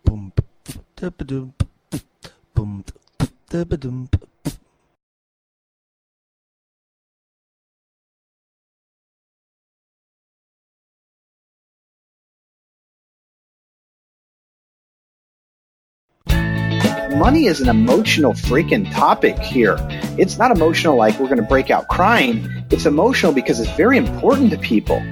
Boom, da-ba-doom, boom, da-ba-doom. Money is an emotional freaking topic here. It's not emotional like we're going to break out crying. It's emotional because it's very important to people.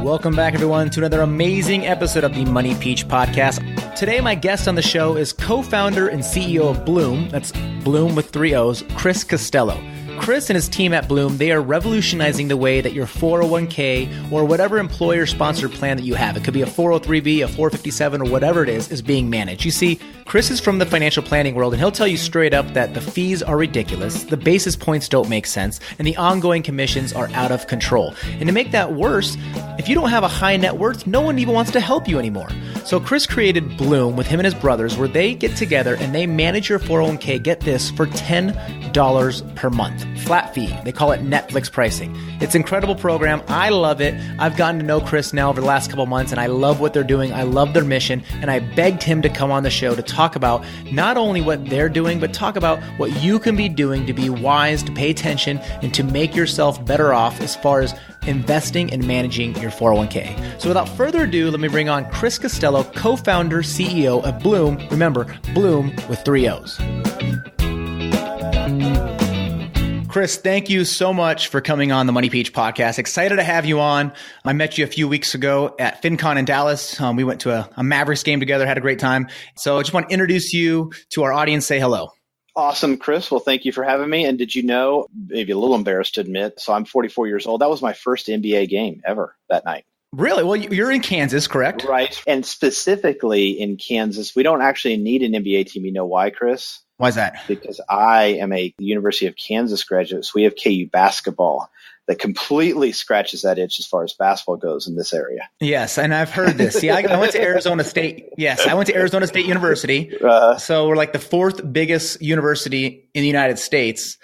Welcome back, everyone, to another amazing episode of the Money Peach Podcast. Today, my guest on the show is co-founder and CEO of Blooom. That's Blooom with 3 O's, Chris Costello. Chris and his team at Blooom, they are revolutionizing the way that your 401k or whatever employer-sponsored plan that you have, it could be a 403b, a 457, or whatever it is being managed. You see, Chris is from the financial planning world, and he'll tell you straight up that the fees are ridiculous, the basis points don't make sense, and the ongoing commissions are out of control. And to make that worse, if you don't have a high net worth, no one even wants to help you anymore. So Chris created Blooom with him and his brothers, where they get together and they manage your 401k, get this, for $10 per month. Flat fee. They call it Netflix pricing. It's an incredible program. I love it. I've gotten to know Chris now over the last couple months, and I love what they're doing. I love their mission, and I begged him to come on the show to talk about not only what they're doing, but talk about what you can be doing to be wise, to pay attention, and to make yourself better off as far as investing and managing your 401k. So without further ado, let me bring on Chris Costello, co-founder, CEO of Blooom. Remember, Blooom with 3 O's. Chris, thank you so much for coming on the Money Peach Podcast. Excited to have you on. I met you a few weeks ago at FinCon in Dallas. We went to a Mavericks game together, had a great time. So I just want to introduce you to our audience. Say hello. Awesome, Chris. Well, thank you for having me. And did you know, maybe a little embarrassed to admit, so I'm 44 years old. That was my first NBA game ever that night. Really? Well, you're in Kansas, correct? Right. And specifically in Kansas, we don't actually need an NBA team. You know why, Chris? Why is that? Because I am a University of Kansas graduate, so we have KU basketball that completely scratches that itch as far as basketball goes in this area. Yes, and I've heard this. See, I went to Arizona State. Yes, I went to Arizona State University. So we're like the 4th biggest university in the United States,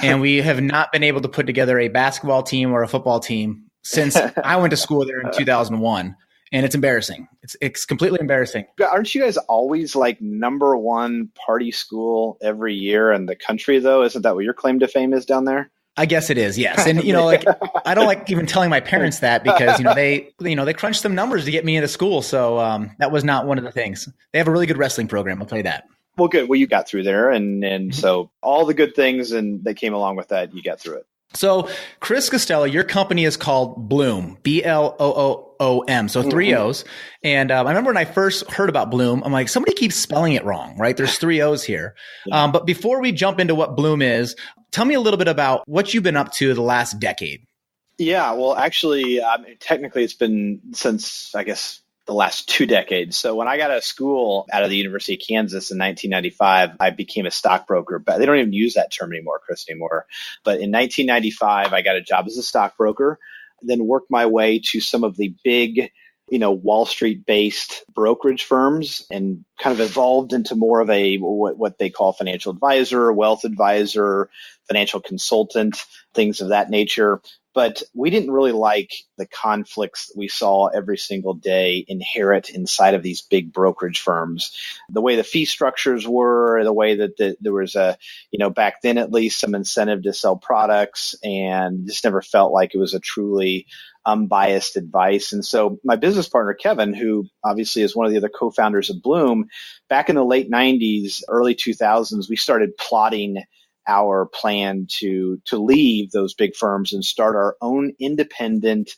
and we have not been able to put together a basketball team or a football team since I went to school there in 2001. And it's embarrassing. It's completely embarrassing. Aren't you guys always like number one party school every year in the country, though? Isn't that what your claim to fame is down there? I guess it is, yes. And like I don't like even telling my parents that because they crunched some numbers to get me into school. So that was not one of the things. They have a really good wrestling program. I'll tell you that. Well, good. Well, you got through there, and so all the good things and that came along with that, you got through it. So, Chris Costello, your company is called Blooom, Bloom, so 3 O's. And I remember when I first heard about Blooom, I'm like, somebody keeps spelling it wrong, right? There's 3 O's here. But before we jump into what Blooom is, tell me a little bit about what you've been up to the last decade. Yeah, well, actually, technically it's been since, I guess, the last 2 decades. So when I got out of school out of the University of Kansas in 1995, I became a stockbroker. But they don't even use that term anymore, Chris, anymore. But in 1995, I got a job as a stockbroker, then worked my way to some of the big, Wall Street-based brokerage firms and kind of evolved into more of a what they call financial advisor, wealth advisor, financial consultant, things of that nature. But we didn't really like the conflicts that we saw every single day inherent inside of these big brokerage firms. The way the fee structures were, the way that there was back then at least some incentive to sell products, and just never felt like it was a truly unbiased advice. And so my business partner, Kevin, who obviously is one of the other co-founders of Blooom, back in the late 90s, early 2000s, we started plotting our plan to leave those big firms and start our own independent,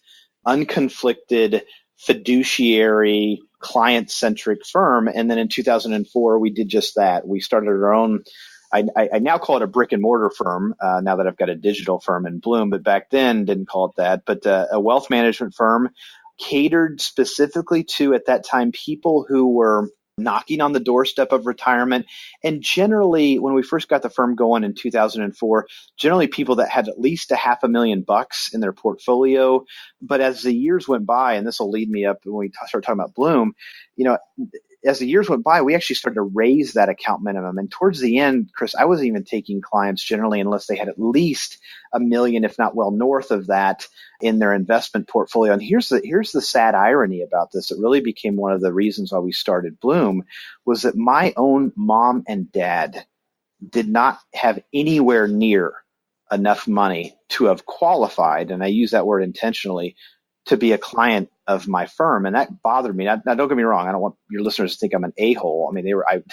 unconflicted, fiduciary, client-centric firm. And then in 2004, we did just that. We started our own, I now call it a brick and mortar firm, now that I've got a digital firm in Blooom, but back then didn't call it that, but a wealth management firm catered specifically to, at that time, people who were knocking on the doorstep of retirement. And generally, when we first got the firm going in 2004, generally people that had at least $500,000 in their portfolio. But as the years went by, and this will lead me up when we start talking about Blooom, as the years went by, we actually started to raise that account minimum. And towards the end, Chris, I wasn't even taking clients generally unless they had at least $1 million, if not well north of that, in their investment portfolio. And here's the sad irony about this. It really became one of the reasons why we started Blooom, was that my own mom and dad did not have anywhere near enough money to have qualified, and I use that word intentionally, to be a client of my firm. And that bothered me. Now, don't get me wrong. I don't want your listeners to think I'm an a-hole. I mean,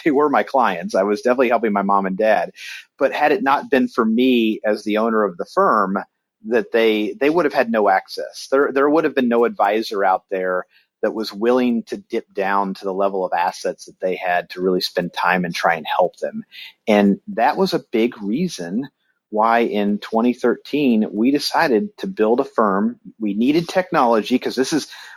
they were my clients. I was definitely helping my mom and dad. But had it not been for me as the owner of the firm, that they would have had no access. There would have been no advisor out there that was willing to dip down to the level of assets that they had to really spend time and try and help them. And that was a big reason why in 2013 we decided to build a firm. We needed technology because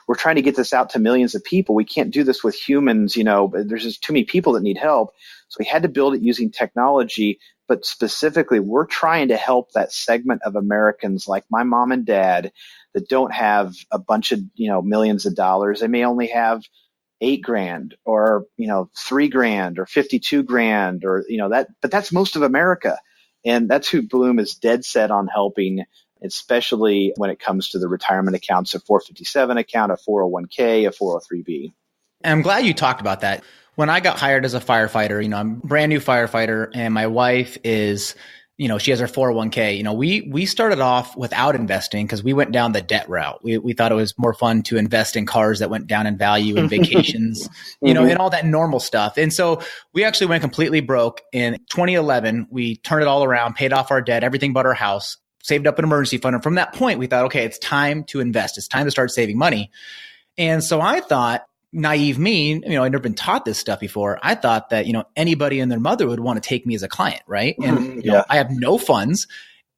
we're trying to get this out to millions of people. We can't do this with humans, there's just too many people that need help. So we had to build it using technology, but specifically we're trying to help that segment of Americans like my mom and dad that don't have a bunch of, millions of dollars. They may only have $8,000 or, $3,000 or $52,000 or, but that's most of America. And that's who Blooom is dead set on helping, especially when it comes to the retirement accounts, a 457 account, a 401k, a 403b. And I'm glad you talked about that. When I got hired as a firefighter, I'm a brand new firefighter, and my wife is, she has her 401k. We started off without investing because we went down the debt route. We thought it was more fun to invest in cars that went down in value and vacations, and all that normal stuff. And so we actually went completely broke in 2011. We turned it all around, paid off our debt, everything but our house, saved up an emergency fund. And from that point, we thought, okay, it's time to invest. It's time to start saving money. And so I thought, naive me, I'd never been taught this stuff before. I thought that, anybody and their mother would want to take me as a client, right? And I have no funds,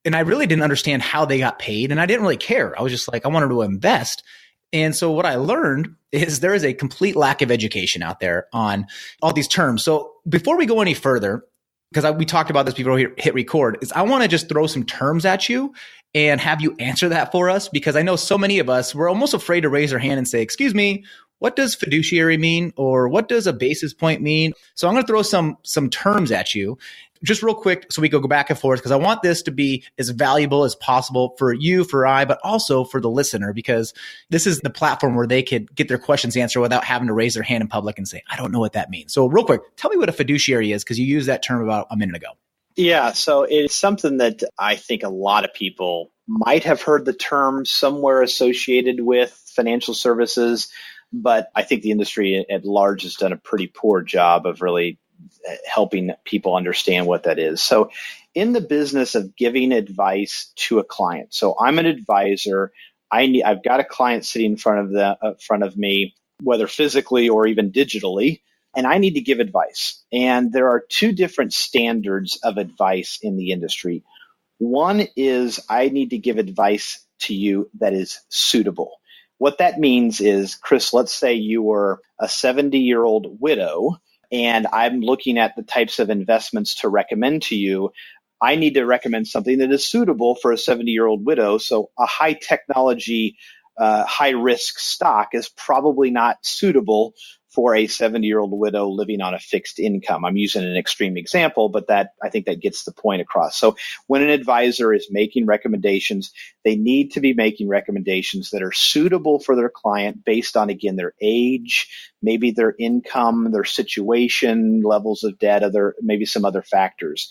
and I really didn't understand how they got paid, and I didn't really care. I was just like, I wanted to invest. And so what I learned is there is a complete lack of education out there on all these terms. So before we go any further, because we talked about this before we hit record, is I want to just throw some terms at you and have you answer that for us, because I know so many of us, we're almost afraid to raise our hand and say, excuse me, what does fiduciary mean? Or what does a basis point mean? So I'm going to throw some terms at you just real quick so we can go back and forth, because I want this to be as valuable as possible for you, for I, but also for the listener, because this is the platform where they could get their questions answered without having to raise their hand in public and say, I don't know what that means. So real quick, tell me what a fiduciary is, because you used that term about a minute ago. Yeah, so it's something that I think a lot of people might have heard the term somewhere associated with financial services, but I think the industry at large has done a pretty poor job of really helping people understand what that is. So in the business of giving advice to a client, so I'm an advisor. I've got a client sitting in front of me, whether physically or even digitally, and I need to give advice. And there are two different standards of advice in the industry. One is I need to give advice to you that is suitable. What that means is, Chris, let's say you were a 70-year-old widow, and I'm looking at the types of investments to recommend to you. I need to recommend something that is suitable for a 70-year-old widow. So a high technology, high risk stock is probably not suitable for a 70-year-old widow living on a fixed income. I'm using an extreme example, but I think that gets the point across. So when an advisor is making recommendations, they need to be making recommendations that are suitable for their client based on, again, their age, maybe their income, their situation, levels of debt, maybe some other factors.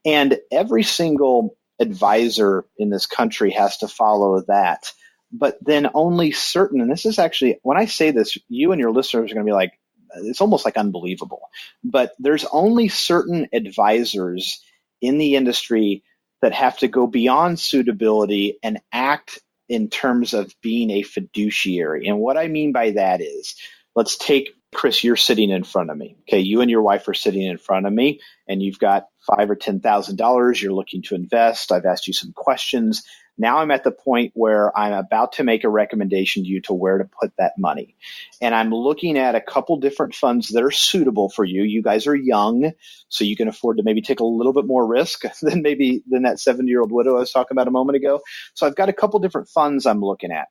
And every single advisor in this country has to follow that. But then only certain, and this is actually, when I say this, you and your listeners are going to be like, it's almost like unbelievable. But there's only certain advisors in the industry that have to go beyond suitability and act in terms of being a fiduciary. And what I mean by that is, let's take, Chris, you're sitting in front of me. Okay, you and your wife are sitting in front of me, and you've got $5,000 or $10,000 you're looking to invest. I've asked you some questions. Now I'm at the point where I'm about to make a recommendation to you to where to put that money. And I'm looking at a couple different funds that are suitable for you. You guys are young, so you can afford to maybe take a little bit more risk than that 70-year-old widow I was talking about a moment ago. So I've got a couple different funds I'm looking at.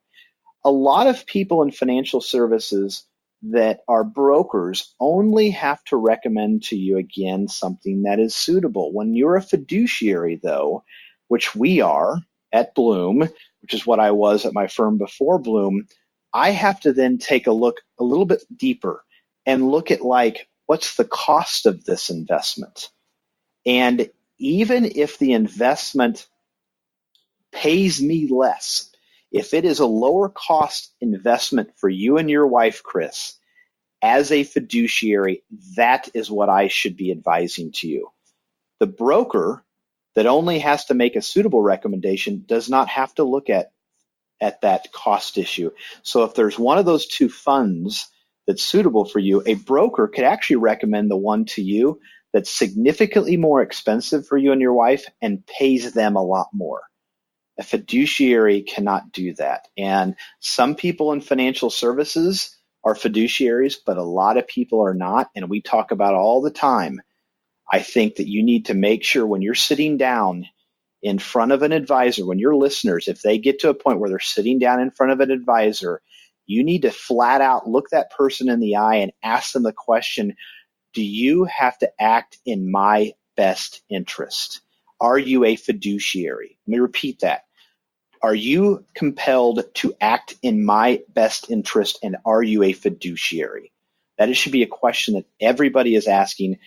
A lot of people in financial services that our brokers only have to recommend to you, again, something that is suitable. When you're a fiduciary, though, which we are at Blooom, which is what I was at my firm before Blooom, I have to then take a look a little bit deeper and look at, like, what's the cost of this investment? And even if the investment pays me less, if it is a lower cost investment for you and your wife, Chris, as a fiduciary, that is what I should be advising to you. The broker that only has to make a suitable recommendation does not have to look at that cost issue. So if there's one of those two funds that's suitable for you, a broker could actually recommend the one to you that's significantly more expensive for you and your wife and pays them a lot more. A fiduciary cannot do that. And some people in financial services are fiduciaries, but a lot of people are not. And we talk about all the time. I think that you need to make sure when you're sitting down in front of an advisor, when your listeners, if they get to a point where they're sitting down in front of an advisor, you need to flat out look that person in the eye and ask them the question, do you have to act in my best interest? Are you a fiduciary? Let me repeat that. Are you compelled to act in my best interest, and are you a fiduciary? That should be a question that everybody is asking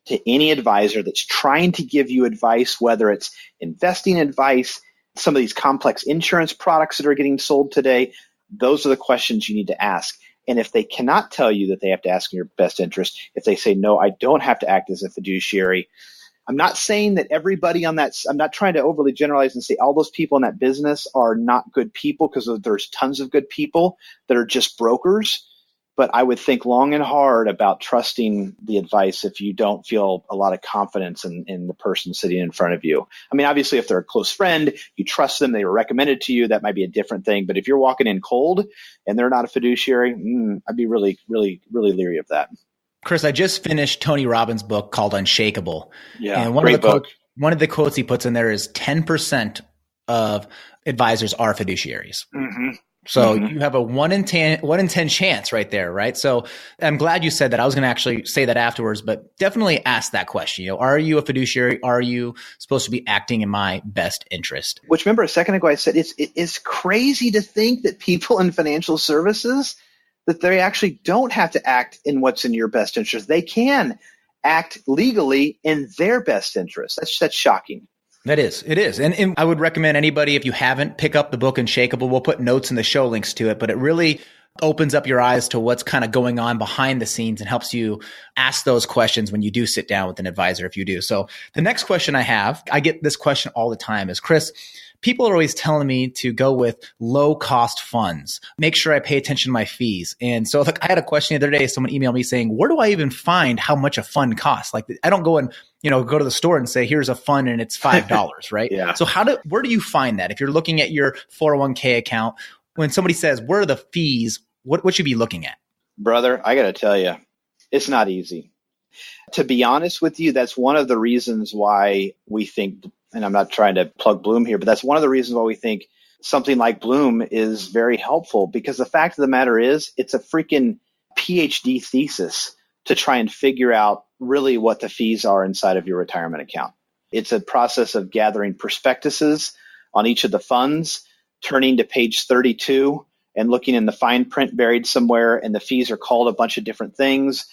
to any advisor that's trying to give you advice, whether it's investing advice, some of these complex insurance products that are getting sold today. Those are the questions you need to ask. And if they cannot tell you that they have to ask in your best interest, if they say, no, I don't have to act as a fiduciary, I'm not saying that everybody on that, I'm not trying to overly generalize and say all those people in that business are not good people, because there's tons of good people that are just brokers. But I would think long and hard about trusting the advice if you don't feel a lot of confidence in the person sitting in front of you. I mean, obviously, if they're a close friend, you trust them, they were recommended to you, that might be a different thing. But if you're walking in cold and they're not a fiduciary, I'd be really, really, really leery of that. Chris, I just finished Tony Robbins' book called Unshakable. Yeah, and great book. One of the quotes he puts in there is 10% of advisors are fiduciaries. Mm-hmm. So you have a 1 in 10 chance right there, right? So I'm glad you said that. I was going to actually say that afterwards, but definitely ask that question. You know, are you a fiduciary? Are you supposed to be acting in my best interest? Which, remember, a second ago I said it's crazy to think that people in financial services, that they actually don't have to act in what's in your best interest. They can act legally in their best interest. That's shocking. It is. And I would recommend anybody, if you haven't, pick up the book Unshakable. We'll put notes in the show links to it, but it really opens up your eyes to what's kind of going on behind the scenes and helps you ask those questions when you do sit down with an advisor, if you do. So the next question I have, I get this question all the time, is, Chris, people are always telling me to go with low cost funds, make sure I pay attention to my fees. And so I had a question the other day, someone emailed me saying, where do I even find how much a fund costs? Like, I don't go and, go to the store and say, here's a fund and it's $5, right? Yeah. So where do you find that? If you're looking at your 401k account, when somebody says, where are the fees, what should you be looking at? Brother, I got to tell you, it's not easy. To be honest with you, that's one of the reasons why we think, and I'm not trying to plug Blooom here, but that's one of the reasons why we think something like Blooom is very helpful, because the fact of the matter is, it's a freaking PhD thesis to try and figure out really what the fees are inside of your retirement account. It's a process of gathering prospectuses on each of the funds, turning to page 32 and looking in the fine print buried somewhere, and the fees are called a bunch of different things.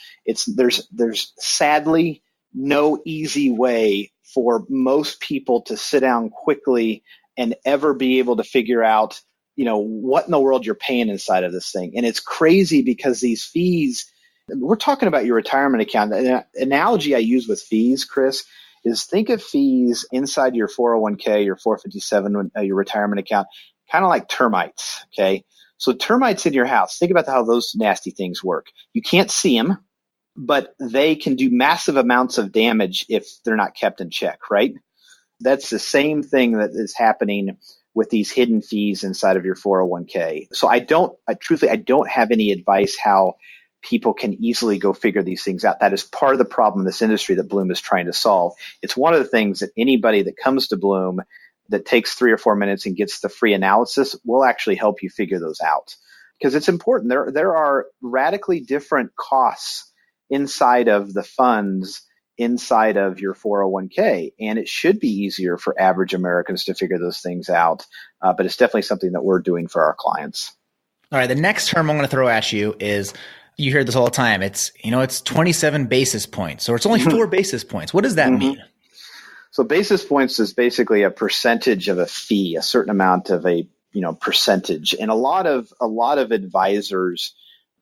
There's sadly no easy way for most people to sit down quickly and ever be able to figure out, what in the world you're paying inside of this thing. And it's crazy because these fees, we're talking about your retirement account. The analogy I use with fees, Chris, is think of fees inside your 401k, your 457, your retirement account, kind of like termites, okay? So termites in your house, think about how those nasty things work. You can't see them, but they can do massive amounts of damage if they're not kept in check, right? That's the same thing that is happening with these hidden fees inside of your 401k. So I don't have any advice how people can easily go figure these things out. That is part of the problem in this industry that Blooom is trying to solve. It's one of the things that anybody that comes to Blooom that takes 3 or 4 minutes and gets the free analysis will actually help you figure those out. because it's important. There are radically different costs inside of the funds inside of your 401k, and it should be easier for average Americans to figure those things out. But it's definitely something that we're doing for our clients. All right. The next term I'm going to throw at you is, you hear this all the time. It's 27 basis points, or it's only 4 basis points. What does that mean? So basis points is basically a percentage of a fee, a certain amount of a percentage. And a lot of advisors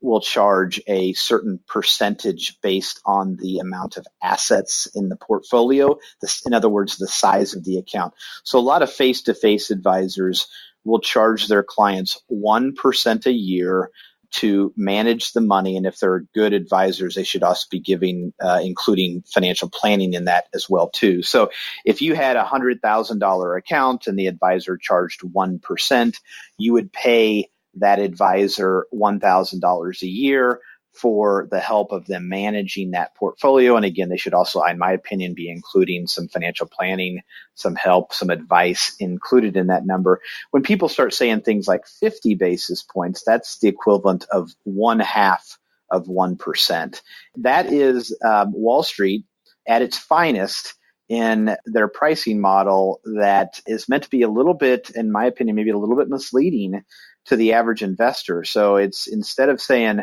will charge a certain percentage based on the amount of assets in the portfolio. In other words, the size of the account. So a lot of face-to-face advisors will charge their clients 1% a year to manage the money. And if they're good advisors, they should also be giving, including financial planning in that as well too. So if you had a $100,000 account and the advisor charged 1%, you would pay that advisor $1,000 a year for the help of them managing that portfolio. And again, they should also, in my opinion, be including some financial planning, some help, some advice included in that number. When people start saying things like 50 basis points, that's the equivalent of 1/2 of 1%. That is Wall Street at its finest in their pricing model that is meant to be a little bit, in my opinion, maybe a little bit misleading to the average investor. So it's, instead of saying,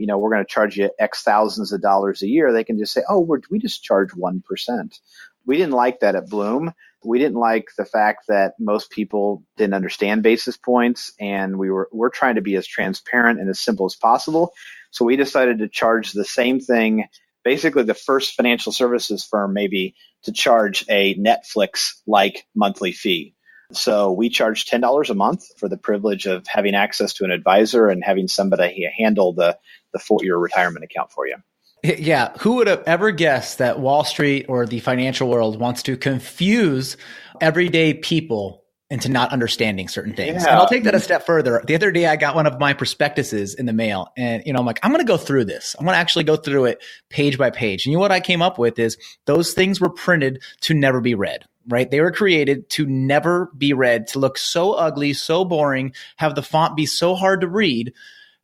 we're going to charge you X thousands of dollars a year, they can just say, we just charge 1%. We didn't like that at Blooom. We didn't like the fact that most people didn't understand basis points, and we're trying to be as transparent and as simple as possible. So we decided to charge the same thing, basically the first financial services firm maybe to charge a Netflix-like monthly fee. So we charge $10 a month for the privilege of having access to an advisor and having somebody handle your retirement account for you. Yeah. Who would have ever guessed that Wall Street or the financial world wants to confuse everyday people into not understanding certain things? Yeah. And I'll take that a step further. The other day, I got one of my prospectuses in the mail, and I'm like, I'm going to go through this. I'm going to actually go through it page by page. And what I came up with is those things were printed to never be read. Right? They were created to never be read, to look so ugly, so boring, have the font be so hard to read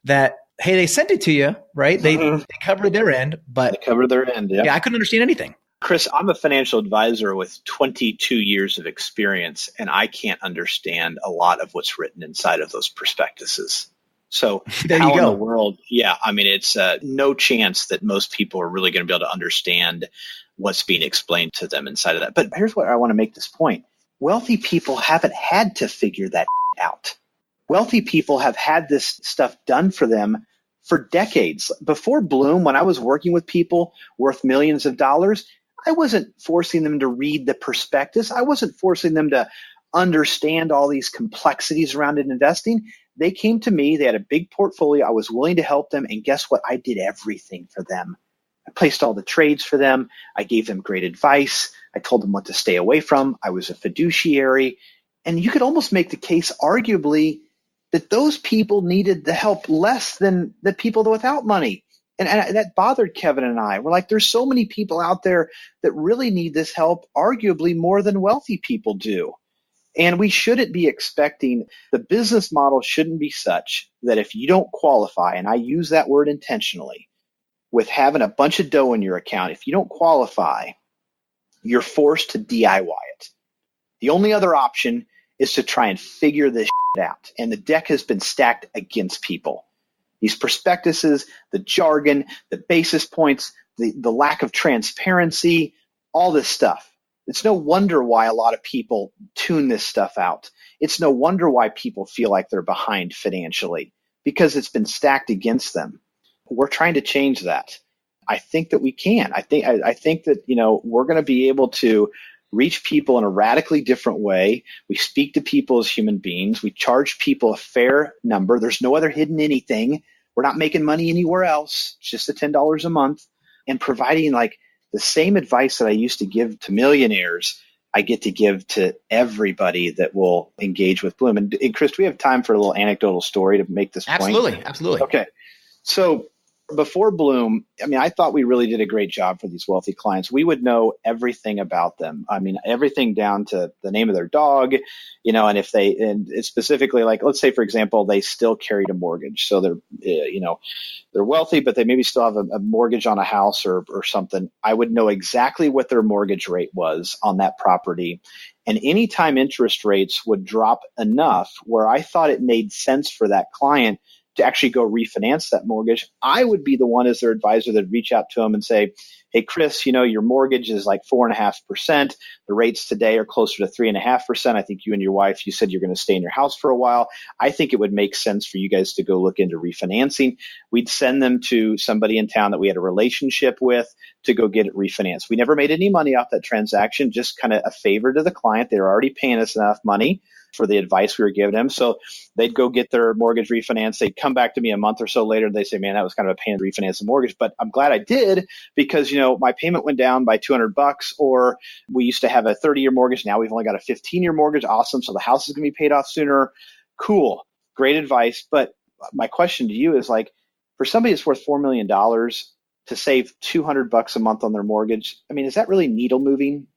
that, hey, they sent it to you, right? They covered their end, but they covered their end. Yeah. I couldn't understand anything. Chris, I'm a financial advisor with 22 years of experience, and I can't understand a lot of what's written inside of those prospectuses. So there how you go. In the world, it's no chance that most people are really going to be able to understand what's being explained to them inside of that. But here's what I want to make this point. Wealthy people haven't had to figure that out. Wealthy people have had this stuff done for them for decades. Before Blooom, when I was working with people worth millions of dollars, I wasn't forcing them to read the prospectus. I wasn't forcing them to understand all these complexities around investing. They came to me. They had a big portfolio. I was willing to help them. And guess what? I did everything for them. I placed all the trades for them. I gave them great advice. I told them what to stay away from. I was a fiduciary. And you could almost make the case, arguably, that those people needed the help less than the people without money. And that bothered Kevin and I. We're like, there's so many people out there that really need this help, arguably more than wealthy people do. And we shouldn't be expecting, the business model shouldn't be such that if you don't qualify, and I use that word intentionally, with having a bunch of dough in your account, if you don't qualify, you're forced to DIY it. The only other option is to try and figure this out. And the deck has been stacked against people. These prospectuses, the jargon, the basis points, the lack of transparency, all this stuff. It's no wonder why a lot of people tune this stuff out. It's no wonder why people feel like they're behind financially, because it's been stacked against them. We're trying to change that. I think that we can. I think that, we're going to be able to reach people in a radically different way. We speak to people as human beings. We charge people a fair number. There's no other hidden anything. We're not making money anywhere else. It's just the $10 a month. And providing like the same advice that I used to give to millionaires, I get to give to everybody that will engage with Blooom. And Chris, do we have time for a little anecdotal story to make this point? Absolutely. Okay. So before Blooom, I mean, I thought we really did a great job for these wealthy clients. We would know everything about them. I mean, everything down to the name of their dog, and if they, and it's specifically like, let's say, for example, they still carried a mortgage. So they're wealthy, but they maybe still have a mortgage on a house or something. I would know exactly what their mortgage rate was on that property. And anytime interest rates would drop enough where I thought it made sense for that client to actually go refinance that mortgage, I would be the one as their advisor that reach out to them and say, hey, Chris, your mortgage is like 4.5%. The rates today are closer to 3.5%. I think you and your wife, you said you're going to stay in your house for a while. I think it would make sense for you guys to go look into refinancing. We'd send them to somebody in town that we had a relationship with to go get it refinanced. We never made any money off that transaction, just kind of a favor to the client. They were already paying us enough money for the advice we were giving them. So they'd go get their mortgage refinanced. They'd come back to me a month or so later. They say, man, that was kind of a pain to refinance the mortgage, but I'm glad I did because, my payment went down by $200, or we used to have a 30-year mortgage. Now we've only got a 15-year mortgage. Awesome. So the house is going to be paid off sooner. Cool. Great advice. But my question to you is like, for somebody that's worth $4 million to save $200 a month on their mortgage, I mean, is that really needle moving?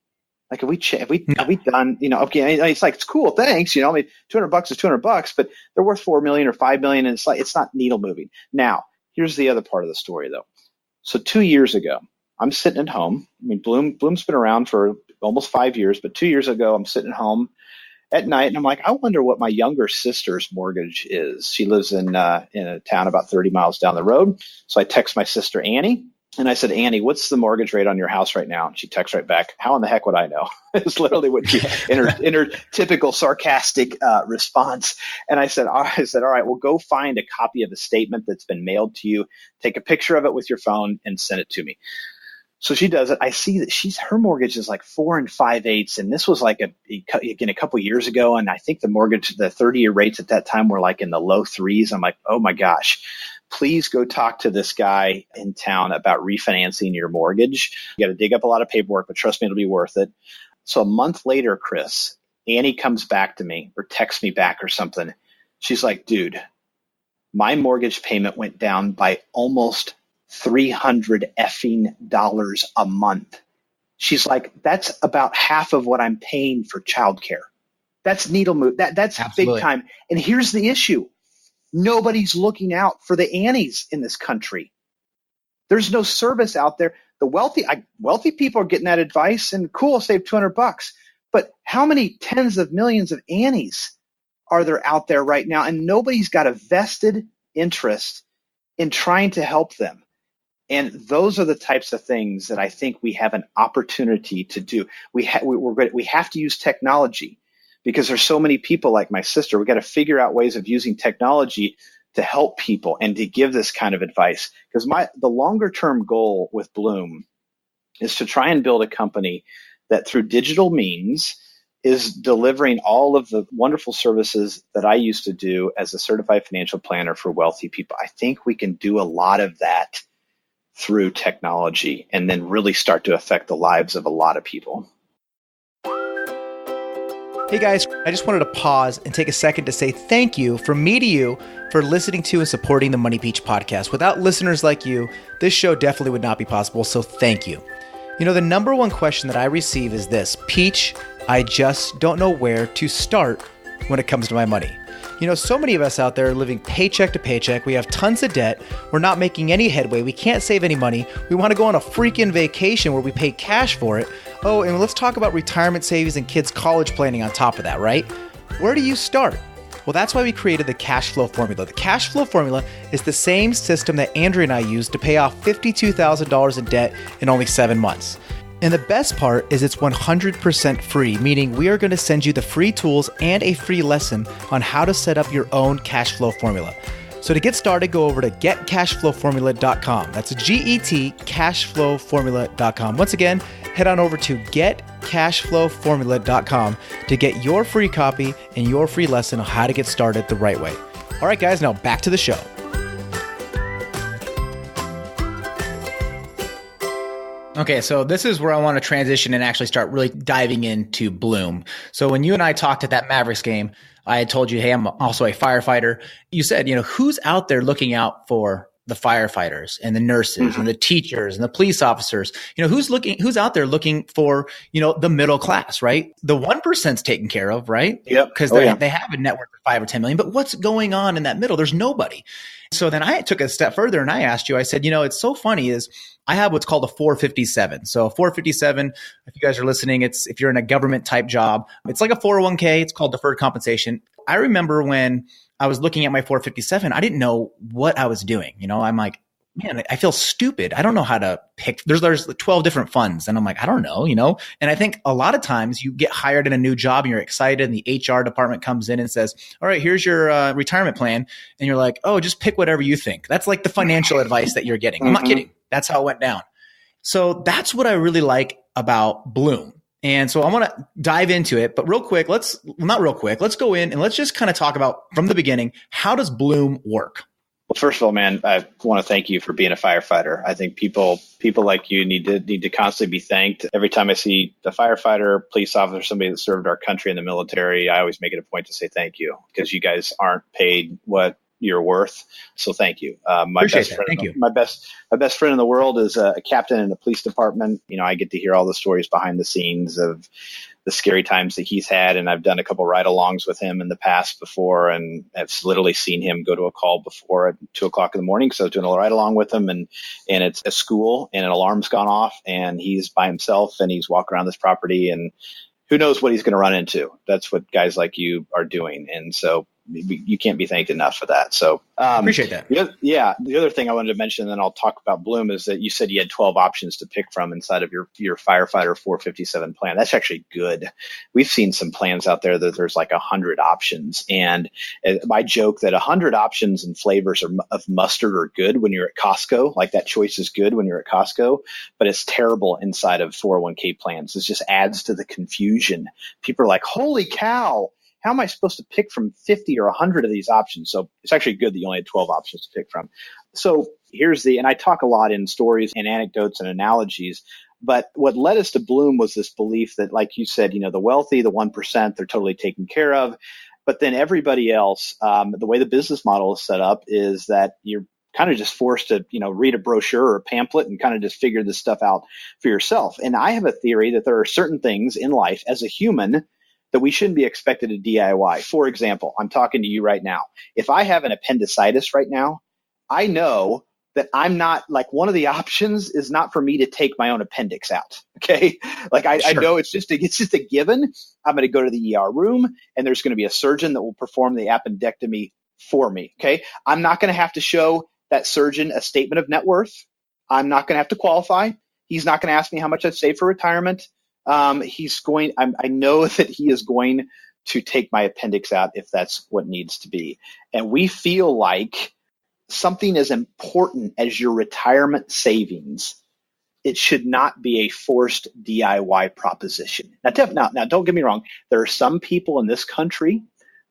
Like, have we done, okay, it's like, it's cool. Thanks. I mean, $200 is $200, but they're worth 4 million or 5 million. And it's like, it's not needle moving. Now, here's the other part of the story though. So 2 years ago, I'm sitting at home. I mean, Bloom's been around for almost 5 years, but 2 years ago, I'm sitting at home at night and I'm like, I wonder what my younger sister's mortgage is. She lives in a town about 30 miles down the road. So I text my sister, Annie. And I said, Annie, what's the mortgage rate on your house right now? And she texts right back, how in the heck would I know? It's literally what she, in her typical sarcastic response. And I said, all right, well, go find a copy of a statement that's been mailed to you. Take a picture of it with your phone and send it to me. So she does it. I see that her mortgage is like 4 5/8. And this was like a couple of years ago. And I think the 30-year rates at that time were like in the low threes. I'm like, oh my gosh. Please go talk to this guy in town about refinancing your mortgage. You got to dig up a lot of paperwork, but trust me, it'll be worth it. So a month later, Chris, Annie comes back to me or texts me back or something. She's like, dude, my mortgage payment went down by almost $300 a month. She's like, that's about half of what I'm paying for childcare. That's needle move. That's Absolutely. Big time. And here's the issue. Nobody's looking out for the Annies in this country. There's no service out there. The wealthy people are getting that advice and cool, save $200. But how many tens of millions of Annies are there out there right now? And nobody's got a vested interest in trying to help them. And those are the types of things that I think we have an opportunity to do. We have to use technology. Because there's so many people like my sister, we got to figure out ways of using technology to help people and to give this kind of advice. Because the longer term goal with Blooom is to try and build a company that through digital means is delivering all of the wonderful services that I used to do as a certified financial planner for wealthy people. I think we can do a lot of that through technology and then really start to affect the lives of a lot of people. Hey guys, I just wanted to pause and take a second to say thank you from me to you for listening to and supporting the Money Peach podcast. Without listeners like you, this show definitely would not be possible, so thank you. The number one question that I receive is this: Peach, I just don't know where to start when it comes to my money. So many of us out there are living paycheck to paycheck. We have tons of debt. We're not making any headway. We can't save any money. We want to go on a freaking vacation where we pay cash for it. Oh, and let's talk about retirement savings and kids' college planning on top of that, right? Where do you start? Well, that's why we created the cash flow formula. The cash flow formula is the same system that Andrea and I used to pay off $52,000 in debt in only 7 months. And the best part is it's 100% free, meaning we are going to send you the free tools and a free lesson on how to set up your own cash flow formula. So to get started, go over to getcashflowformula.com. That's GET cashflowformula.com. Once again, head on over to getcashflowformula.com to get your free copy and your free lesson on how to get started the right way. All right, guys, now back to the show. Okay, so this is where I want to transition and actually start really diving into Blooom. So when you and I talked at that Mavericks game, I had told you, hey, I'm also a firefighter. You said, who's out there looking out for the firefighters and the nurses and the teachers and the police officers. Who's out there looking for, the middle class, right? The 1%'s taken care of, right? Yep. Because they have a network of 5 or 10 million, but what's going on in that middle? There's nobody. So then I took a step further and I asked you, I said, it's so funny is I have what's called a 457. So a 457, if you guys are listening, if you're in a government type job, it's like a 401k. It's called deferred compensation. I remember when I was looking at my 457, I didn't know what I was doing. I'm like, man, I feel stupid. I don't know how to pick. There's 12 different funds. And I'm like, I don't know, And I think a lot of times you get hired in a new job and you're excited and the HR department comes in and says, all right, here's your retirement plan. And you're like, oh, just pick whatever you think. That's like the financial advice that you're getting. I'm not kidding. That's how it went down. So that's what I really like about Blooom. And so I want to dive into it, but let's go in and let's just kind of talk about from the beginning, how does Blooom work? Well, first of all, man, I want to thank you for being a firefighter. I think people like you need to constantly be thanked. Every time I see a firefighter, police officer, somebody that served our country in the military, I always make it a point to say thank you because you guys aren't paid what you're worth. So thank you. My best friend in the world is a captain in the police department. I get to hear all the stories behind the scenes of the scary times that he's had. And I've done a couple ride-alongs with him in the past before, and I've literally seen him go to a call before at 2:00 in the morning. So I was doing a ride-along with him, and it's a school, and an alarm's gone off, and he's by himself, and he's walking around this property, and who knows what he's going to run into. That's what guys like you are doing. And so you can't be thanked enough for that. So appreciate that. The other thing I wanted to mention, and then I'll talk about Blooom, is that you said you had 12 options to pick from inside of your firefighter 457 plan. That's actually good. We've seen some plans out there that there's like 100 options. And I joke that 100 options and flavors of mustard are good when you're at Costco. Like that choice is good when you're at Costco, but it's terrible inside of 401k plans. It just adds to the confusion. People are like, holy cow, how am I supposed to pick from 50 or 100 of these options? So it's actually good that you only had 12 options to pick from. So and I talk a lot in stories and anecdotes and analogies, but what led us to Blooom was this belief that, like you said, the wealthy, the 1%, they're totally taken care of. But then everybody else, the way the business model is set up is that you're kind of just forced to, read a brochure or a pamphlet and kind of just figure this stuff out for yourself. And I have a theory that there are certain things in life as a human that we shouldn't be expected to DIY. For example, I'm talking to you right now. If I have an appendicitis right now, I know that I'm not, like, one of the options is not for me to take my own appendix out. Okay. Like I know it's just a given. I'm going to go to the ER room and there's going to be a surgeon that will perform the appendectomy for me. Okay. I'm not going to have to show that surgeon a statement of net worth. I'm not going to have to qualify. He's not going to ask me how much I've saved for retirement. I know that he is going to take my appendix out if that's what needs to be. And we feel like something as important as your retirement savings, it should not be a forced DIY proposition. Now, don't get me wrong. There are some people in this country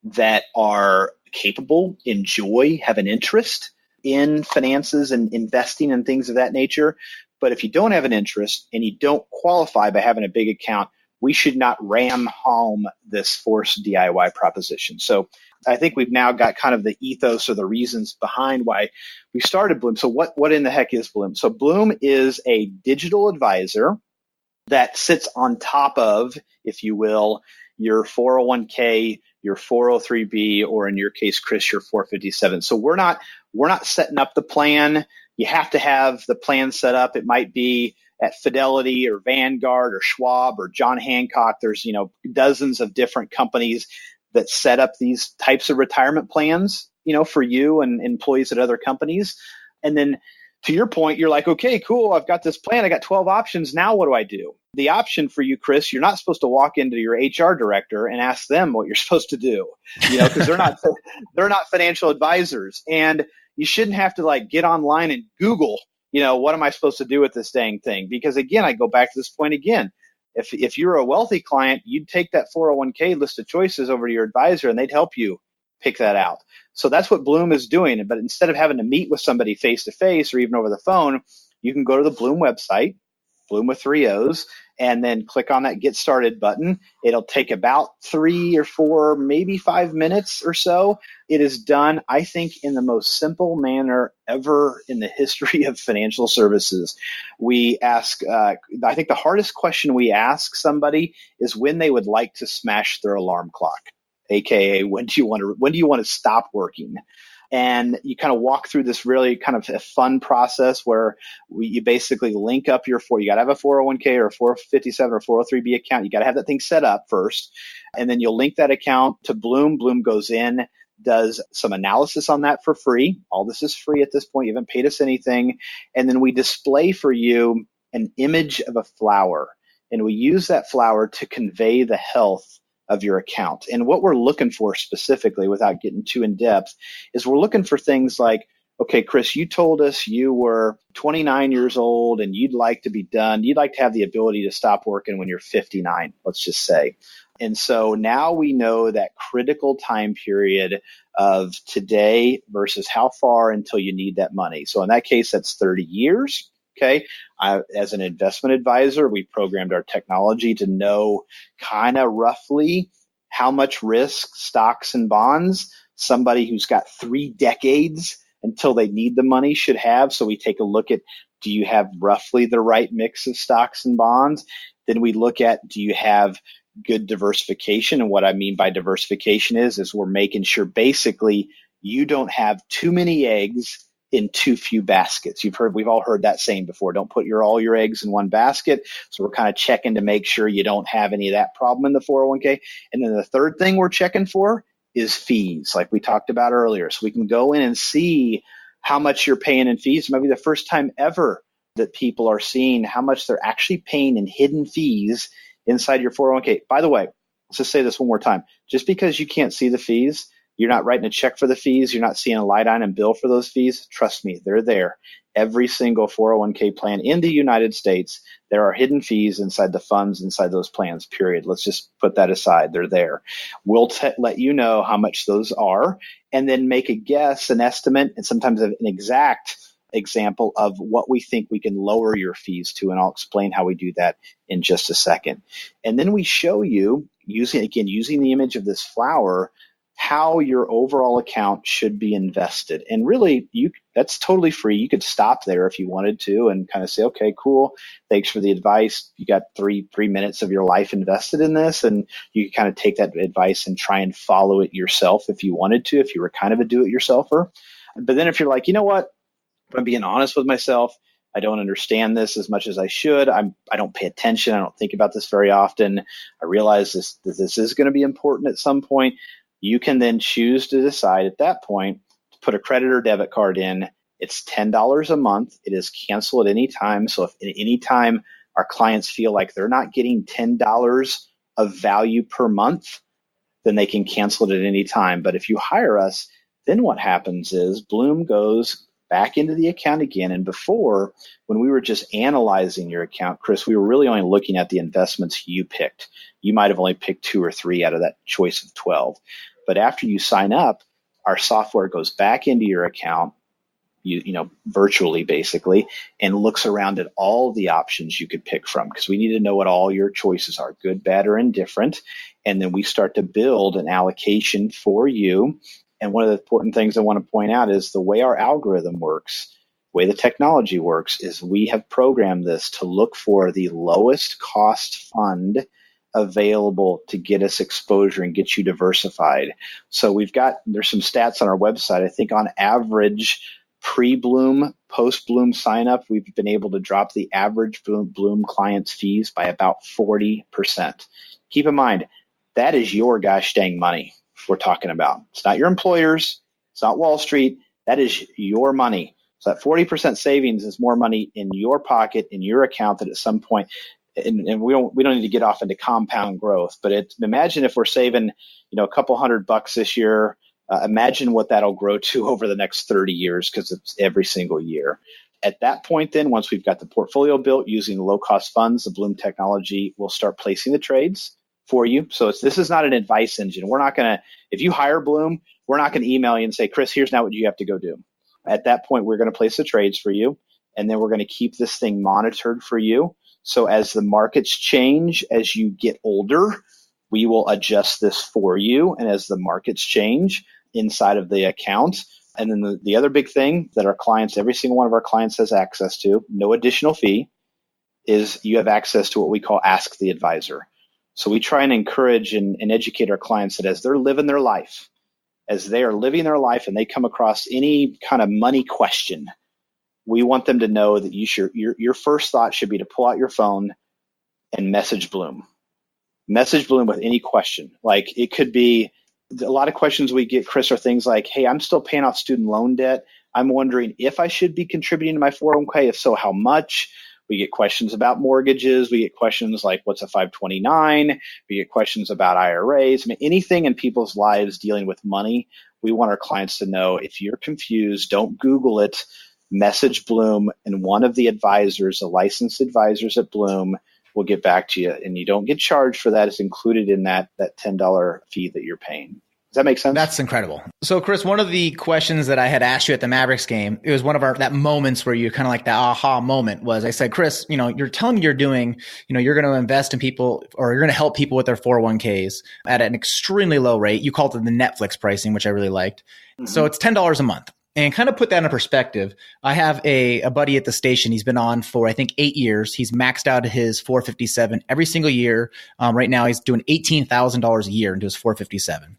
that are capable, enjoy, have an interest in finances and investing and things of that nature. But if you don't have an interest and you don't qualify by having a big account, we should not ram home this forced DIY proposition. So I think we've now got kind of the ethos or the reasons behind why we started Blooom. So what in the heck is Blooom? So Blooom is a digital advisor that sits on top of, if you will, your 401k, your 403b, or in your case, Chris, your 457. So we're not setting up the plan. You have to have the plan set up. It might be at Fidelity or Vanguard or Schwab or John Hancock. There's, dozens of different companies that set up these types of retirement plans, for you and employees at other companies. And then to your point, you're like, okay, cool. I've got this plan. I got 12 options. Now what do I do? The option for you, Chris, you're not supposed to walk into your HR director and ask them what you're supposed to do, because they're not financial advisors. And you shouldn't have to get online and Google, what am I supposed to do with this dang thing? Because again, I go back to this point again. If you're a wealthy client, you'd take that 401k list of choices over to your advisor and they'd help you pick that out. So that's what Blooom is doing. But instead of having to meet with somebody face to face or even over the phone, you can go to the Blooom website, Blooom with 3 O's, and then click on that Get Started button. It'll take about 3 or 4, maybe 5 minutes or so. It is done, I think, in the most simple manner ever in the history of financial services. We ask, I think the hardest question we ask somebody is when they would like to smash their alarm clock, AKA when do you want to stop working? And you kind of walk through this really kind of a fun process where you basically link up you got to have a 401k or a 457 or 403b account. You got to have that thing set up first. And then you'll link that account to Blooom. Blooom goes in, does some analysis on that for free. All this is free at this point. You haven't paid us anything. And then we display for you an image of a flower. And we use that flower to convey the health of your account. And what we're looking for specifically, without getting too in depth, is we're looking for things like, okay, Chris, you told us you were 29 years old and you'd like to be done. You'd like to have the ability to stop working when you're 59, let's just say. And so now we know that critical time period of today versus how far until you need that money. So in that case, that's 30 years. Okay. As an investment advisor, we programmed our technology to know kind of roughly how much risk stocks and bonds somebody who's got 3 decades until they need the money should have. So we take a look at, do you have roughly the right mix of stocks and bonds? Then we look at, do you have good diversification? And what I mean by diversification is we're making sure basically you don't have too many eggs in too few baskets. We've all heard that saying before, don't put all your eggs in one basket. So we're kind of checking to make sure you don't have any of that problem in the 401k. And then the third thing we're checking for is fees, like we talked about earlier. So we can go in and see how much you're paying in fees. It might be the first time ever that people are seeing how much they're actually paying in hidden fees inside your 401k. By the way, let's just say this one more time. Just because you can't see the fees, you're not writing a check for the fees, you're not seeing a line item bill for those fees, trust me, they're there. Every single 401k plan in the United States, there are hidden fees inside the funds, inside those plans, period. Let's just put that aside. They're there. We'll let you know how much those are and then make a guess, an estimate, and sometimes an exact example of what we think we can lower your fees to. And I'll explain how we do that in just a second. And then we show you, using the image of this flower, how your overall account should be invested. And really, that's totally free. You could stop there if you wanted to and kind of say, okay, cool. Thanks for the advice. You got three minutes of your life invested in this. And you could kind of take that advice and try and follow it yourself if you wanted to, if you were kind of a do-it-yourselfer. But then if you're like, you know what, if I'm being honest with myself, I don't understand this as much as I should. I don't pay attention. I don't think about this very often. I realize this is going to be important at some point. You can then choose to decide at that point to put a credit or debit card in. It's $10 a month. It is cancel at any time. So if at any time our clients feel like they're not getting $10 of value per month, then they can cancel it at any time. But if you hire us, then what happens is Blooom goes back into the account again. And before, when we were just analyzing your account, Chris, we were really only looking at the investments you picked. You might have only picked 2 or 3 out of that choice of 12. But after you sign up, our software goes back into your account, virtually basically, and looks around at all the options you could pick from, because we need to know what all your choices are, good, bad, or indifferent. And then we start to build an allocation for you. And one of the important things I want to point out is the way our algorithm works, the way the technology works, is we have programmed this to look for the lowest cost fund available to get us exposure and get you diversified. So there's some stats on our website. I think on average, pre-Blooom, post-Blooom sign up, we've been able to drop the average Blooom client's fees by about 40%. Keep in mind, that is your gosh dang money we're talking about. It's not your employer's. It's not Wall Street. That is your money. So that 40% savings is more money in your pocket, in your account, that at some point, and we don't need to get off into compound growth, but imagine if we're saving, a couple $100 this year. Imagine what that'll grow to over the next 30 years, because it's every single year. At that point, then, once we've got the portfolio built using low-cost funds, the Blooom technology will start placing the trades for you. So this is not an advice engine. We're not going to, if you hire Blooom, we're not going to email you and say, Chris, here's now what you have to go do. At that point, we're going to place the trades for you, and then we're going to keep this thing monitored for you. So as the markets change, as you get older, we will adjust this for you. And as the markets change inside of the account, and then the other big thing that our clients, every single one of our clients has access to, no additional fee, is you have access to what we call Ask the Advisor. So we try and encourage and educate our clients that as they're living their life, as they are living their life and they come across any kind of money question, we want them to know that your first thought should be to pull out your phone and message Blooom. Message Blooom with any question. Like it could be, a lot of questions we get, Chris, are things like, hey, I'm still paying off student loan debt. I'm wondering if I should be contributing to my 401k. If so, how much? We get questions about mortgages. We get questions like, what's a 529? We get questions about IRAs. I mean, anything in people's lives dealing with money, we want our clients to know, if you're confused, don't Google it. Message Blooom, and one of the advisors, the licensed advisors at Blooom, will get back to you. And you don't get charged for that. It's included in that $10 fee that you're paying. Does that make sense? That's incredible. So Chris, one of the questions that I had asked you at the Mavericks game, it was one of that moments where you kind of like that aha moment was, I said, Chris, you're telling me you're doing, you're going to invest in people, or you're going to help people with their 401ks at an extremely low rate. You called it the Netflix pricing, which I really liked. Mm-hmm. So it's $10 a month. And kind of put that in perspective, I have a buddy at the station. He's been on for, I think, 8 years. He's maxed out his 457 every single year. Right now, he's doing $18,000 a year into his 457.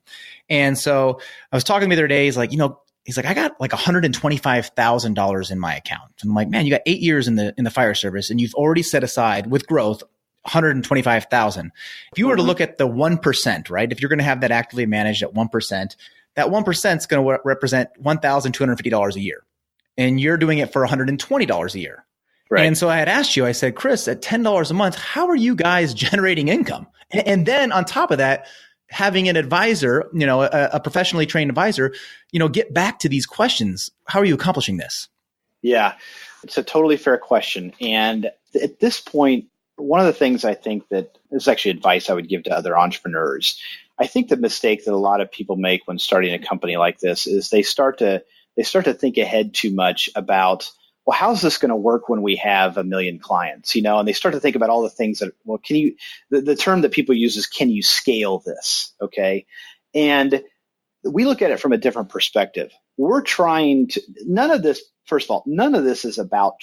And so I was talking to him the other day. He's like, I got like $125,000 in my account. And I'm like, man, you got 8 years in the fire service, and you've already set aside with growth $125,000. If you were to look at the 1%, right? If you're going to have that actively managed at 1%, that 1% is going to represent $1,250 a year. And you're doing it for $120 a year. Right. And so I had asked you, I said, Chris, at $10 a month, how are you guys generating income? And then on top of that, having an advisor, a professionally trained advisor, get back to these questions. How are you accomplishing this? Yeah, it's a totally fair question. And at this point, one of the things I think that is actually advice I would give to other entrepreneurs. I think the mistake that a lot of people make when starting a company like this is they start to think ahead too much about, well, how's this going to work when we have 1 million clients, and they start to think about all the things that, well, the term that people use is, can you scale this? Okay. And we look at it from a different perspective. None of this is about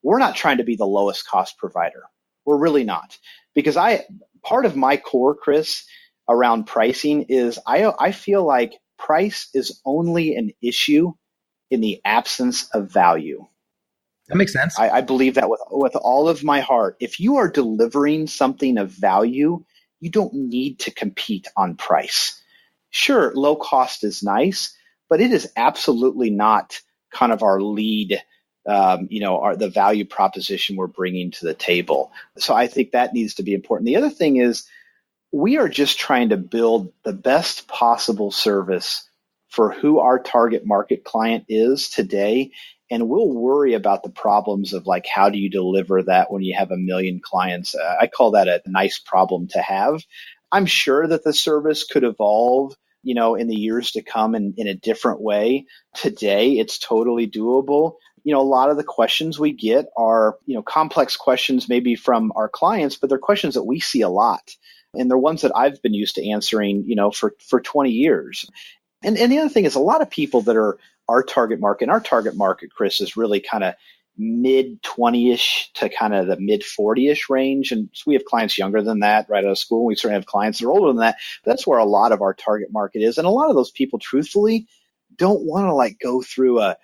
we're not trying to be the lowest cost provider. We're really not. Because part of my core, Chris, around pricing is I feel like price is only an issue in the absence of value. That makes sense. I believe that with all of my heart. If you are delivering something of value, you don't need to compete on price. Sure, low cost is nice, but it is absolutely not kind of our lead, the value proposition we're bringing to the table. So I think that needs to be important. The other thing is, we are just trying to build the best possible service for who our target market client is today. And we'll worry about the problems of like, how do you deliver that when you have 1 million clients? I call that a nice problem to have. I'm sure that the service could evolve, in the years to come in a different way. Today, it's totally doable. A lot of the questions we get are, complex questions maybe from our clients, but they're questions that we see a lot. And they're ones that I've been used to answering, for 20 years. And the other thing is, a lot of people that are our target market, and our target market, Chris, is really kind of mid 20-ish to kind of the mid 40-ish range. And so we have clients younger than that right out of school. We certainly have clients that are older than that. That's where a lot of our target market is. And a lot of those people, truthfully, don't want to go through a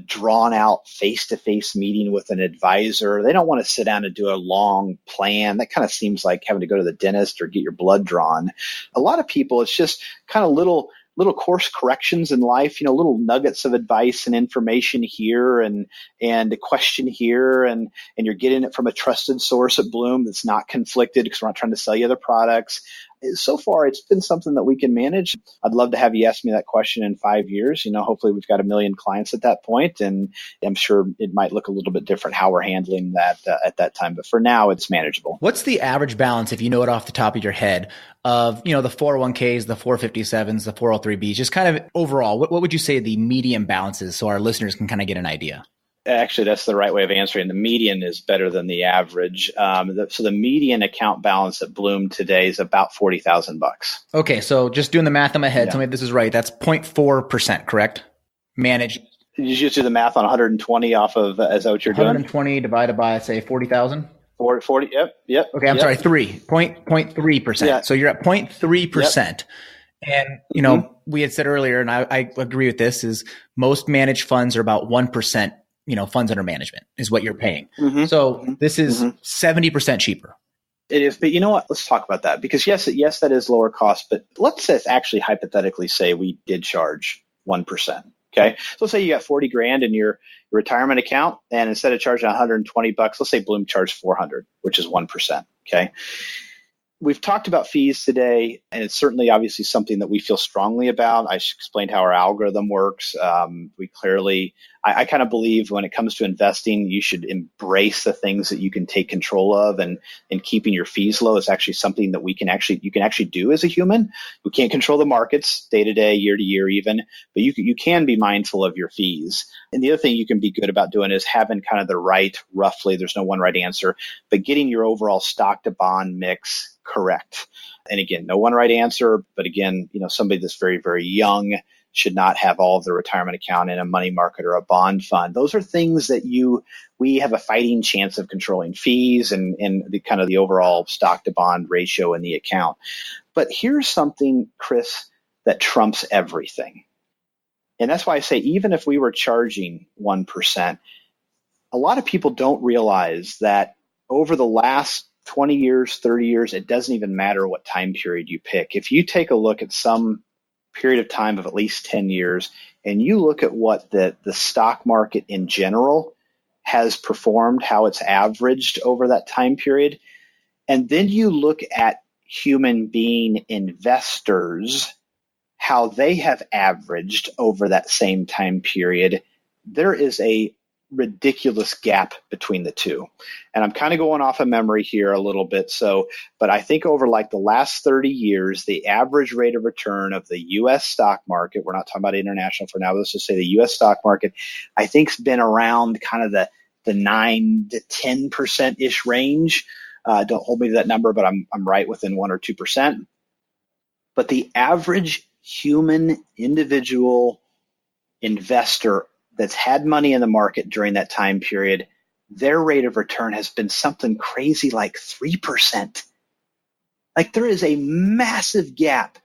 drawn out face-to-face meeting with an advisor. They don't want to sit down and do a long plan. That kind of seems like having to go to the dentist or get your blood drawn. A lot of people, it's just kind of little course corrections in life, little nuggets of advice and information here and a question here. And you're getting it from a trusted source at Blooom that's not conflicted, because we're not trying to sell you other products. So far, it's been something that we can manage. I'd love to have you ask me that question in 5 years. Hopefully we've got 1 million clients at that point, and I'm sure it might look a little bit different how we're handling that at that time. But for now, it's manageable. What's the average balance, if you know it off the top of your head, of the 401ks, the 457s, the 403bs, just kind of overall? What would you say the median balance is, so our listeners can kind of get an idea? Actually, that's the right way of answering. The median is better than the average. So the median account balance at Blooom today is about $40,000. Okay, so just doing the math in my head, Yeah. tell me if this is right. That's 0.4%, correct? Managed. Did you just do the math on 120 off of, is that what you're doing? 120 divided by, say, 40,000? 40, yep. Okay, I'm sorry, 0.3%. Yeah. So you're at 0.3%. And, we had said earlier, and I agree with this, is most managed funds are about 1%, funds under management is what you're paying. So this is 70% cheaper. It is, but you know what? Let's talk about that, because yes, that is lower cost, but let's actually hypothetically say we did charge 1%. Okay. So let's say you got 40 grand in your retirement account, and instead of charging $120, let's say Blooom charged 400, which is 1%. Okay. We've talked about fees today, and it's certainly obviously something that we feel strongly about. I explained how our algorithm works. We clearly, I kind of believe when it comes to investing, you should embrace the things that you can take control of, and keeping your fees low is actually something that you can actually do as a human. We can't control the markets day to day, year to year even, but you can be mindful of your fees. And the other thing you can be good about doing is having kind of the right, roughly, there's no one right answer, but getting your overall stock to bond mix correct. And again, no one right answer, but again, somebody that's very, very young should not have all of their retirement account in a money market or a bond fund. Those are things that we have a fighting chance of controlling fees and the kind of the overall stock to bond ratio in the account. But here's something, Chris, that trumps everything. And that's why I say, even if we were charging 1%, a lot of people don't realize that over the last 20 years, 30 years, it doesn't even matter what time period you pick. If you take a look at some period of time of at least 10 years, and you look at what the stock market in general has performed, how it's averaged over that time period, and then you look at human being investors, how they have averaged over that same time period, there is a ridiculous gap between the two. And I'm kind of going off of memory here a little bit. But I think over like the last 30 years, the average rate of return of the U.S. stock market, we're not talking about international for now, let's just say the U.S. stock market, I think has been around kind of the 9 to 10% ish range. Don't hold me to that number, but I'm right within 1 or 2%. But the average human individual investor that's had money in the market during that time period, their rate of return has been something crazy like 3%. Like, there is a massive gap